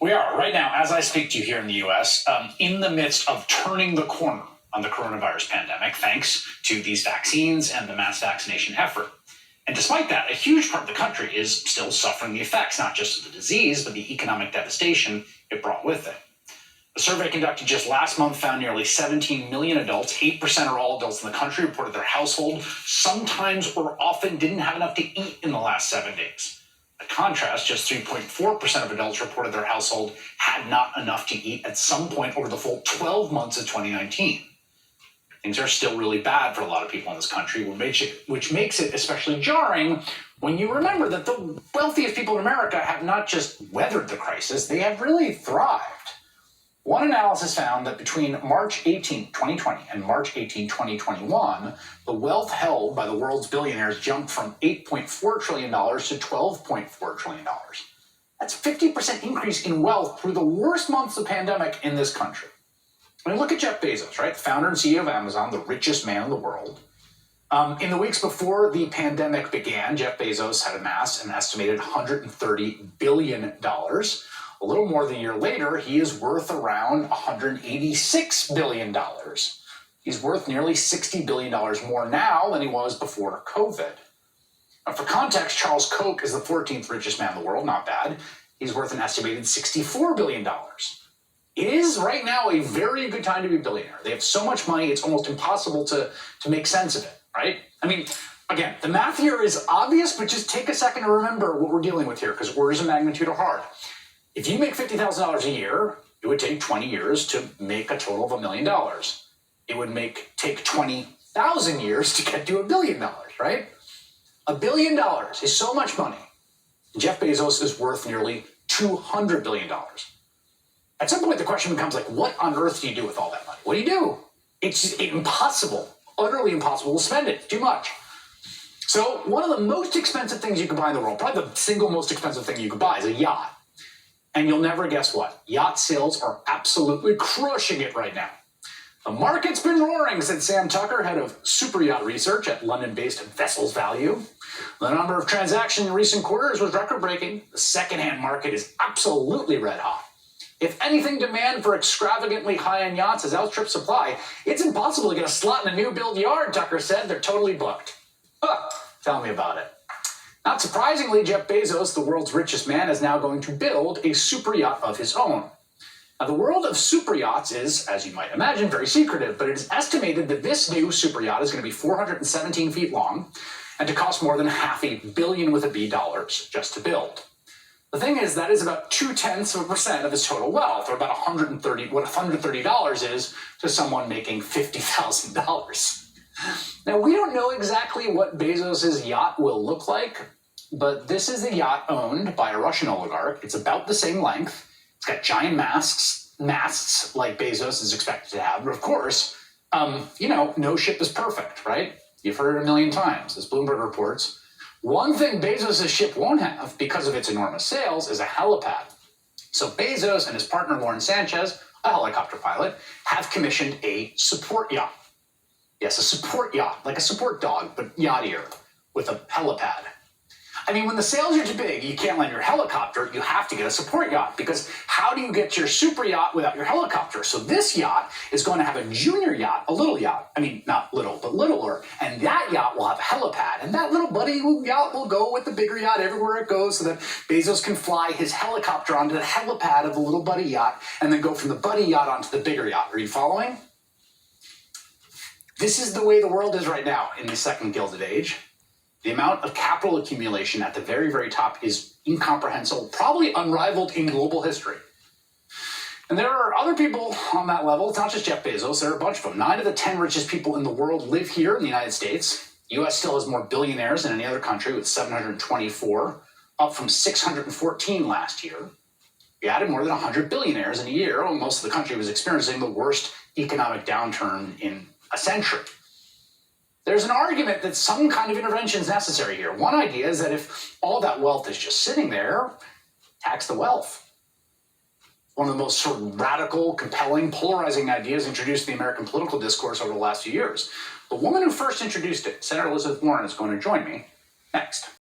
We are right now, as I speak to you here in the U.S., in the midst of turning the corner on the coronavirus pandemic, thanks to these vaccines and the mass vaccination effort. And despite that, a huge part of the country is still suffering the effects, not just of the disease, but the economic devastation it brought with it. A survey conducted just last month found nearly 17 million adults, 8% of all adults in the country, reported their household sometimes or often didn't have enough to eat in the last 7 days. By contrast, just 3.4% of adults reported their household had not enough to eat at some point over the full 12 months of 2019. Things are still really bad for a lot of people in this country, which makes it especially jarring when you remember that the wealthiest people in America have not just weathered the crisis, they have really thrived. One analysis found that between March 18, 2020 and March 18, 2021, the wealth held by the world's billionaires jumped from $8.4 trillion to $12.4 trillion. That's a 50% increase in wealth through the worst months of the pandemic in this country. I mean, look at Jeff Bezos, right? The founder and CEO of Amazon, the richest man in the world. In the weeks before the pandemic began, Jeff Bezos had amassed an estimated $130 billion. A little more than a year later, he is worth around $186 billion. He's worth nearly $60 billion more now than he was before COVID. Now, for context, Charles Koch is the 14th richest man in the world, not bad. He's worth an estimated $64 billion. It is right now a very good time to be a billionaire. They have so much money, it's almost impossible to make sense of it, right? I mean, again, the math here is obvious, but just take a second to remember what we're dealing with here, because orders of magnitude are hard. If you make $50,000 a year, it would take 20 years to make a total of $1 million. It would take 20,000 years to get to $1 billion, right? $1 billion is so much money. Jeff Bezos is worth nearly $200 billion. At some point, the question becomes like, what on earth do you do with all that money? What do you do? It's just impossible, utterly impossible to spend it. Too much. So one of the most expensive things you can buy in the world, probably the single most expensive thing you could buy, is a yacht. And you'll never guess what? Yacht sales are absolutely crushing it right now. The market's been roaring, said Sam Tucker, head of super yacht research at London-based Vessels Value. The number of transactions in recent quarters was record-breaking. The secondhand market is absolutely red hot. If anything, demand for extravagantly high-end yachts has outstripped supply. It's impossible to get a slot in a new build yard, Tucker said. They're totally booked. Tell me about it. Not surprisingly, Jeff Bezos, the world's richest man, is now going to build a super yacht of his own. Now, the world of super yachts is, as you might imagine, very secretive, but it is estimated that this new super yacht is going to be 417 feet long and to cost more than $500 million with a B dollars just to build. The thing is, that is about 0.2% of his total wealth, or about $130 is to someone making $50,000. Now, we don't know exactly what Bezos' yacht will look like, but this is a yacht owned by a Russian oligarch. It's about the same length. It's got giant masts like Bezos is expected to have. But of course, no ship is perfect, right? You've heard it a million times, as Bloomberg reports. One thing Bezos' ship won't have, because of its enormous sales, is a helipad. So Bezos and his partner, Lauren Sanchez, a helicopter pilot, have commissioned a support yacht. Yes, a support yacht, like a support dog, but yachtier, with a helipad. I mean, when the sales are too big, you can't land your helicopter, you have to get a support yacht, because how do you get your super yacht without your helicopter? So this yacht is going to have a junior yacht, a little yacht. I mean, not little, but littler. And that yacht will have a helipad. And that little buddy yacht will go with the bigger yacht everywhere it goes so that Bezos can fly his helicopter onto the helipad of the little buddy yacht and then go from the buddy yacht onto the bigger yacht. Are you following? This is the way the world is right now in the second Gilded Age. The amount of capital accumulation at the very, very top is incomprehensible, probably unrivaled in global history. And there are other people on that level. It's not just Jeff Bezos. There are a bunch of them. 9 of the 10 richest people in the world live here in the United States. The U.S. still has more billionaires than any other country, with 724, up from 614 last year. We added more than 100 billionaires in a year when most of the country was experiencing the worst economic downturn in a century. There's an argument that some kind of intervention is necessary here. One idea is that if all that wealth is just sitting there, tax the wealth. One of the most sort of radical, compelling, polarizing ideas introduced in the American political discourse over the last few years. The woman who first introduced it, Senator Elizabeth Warren, is going to join me next.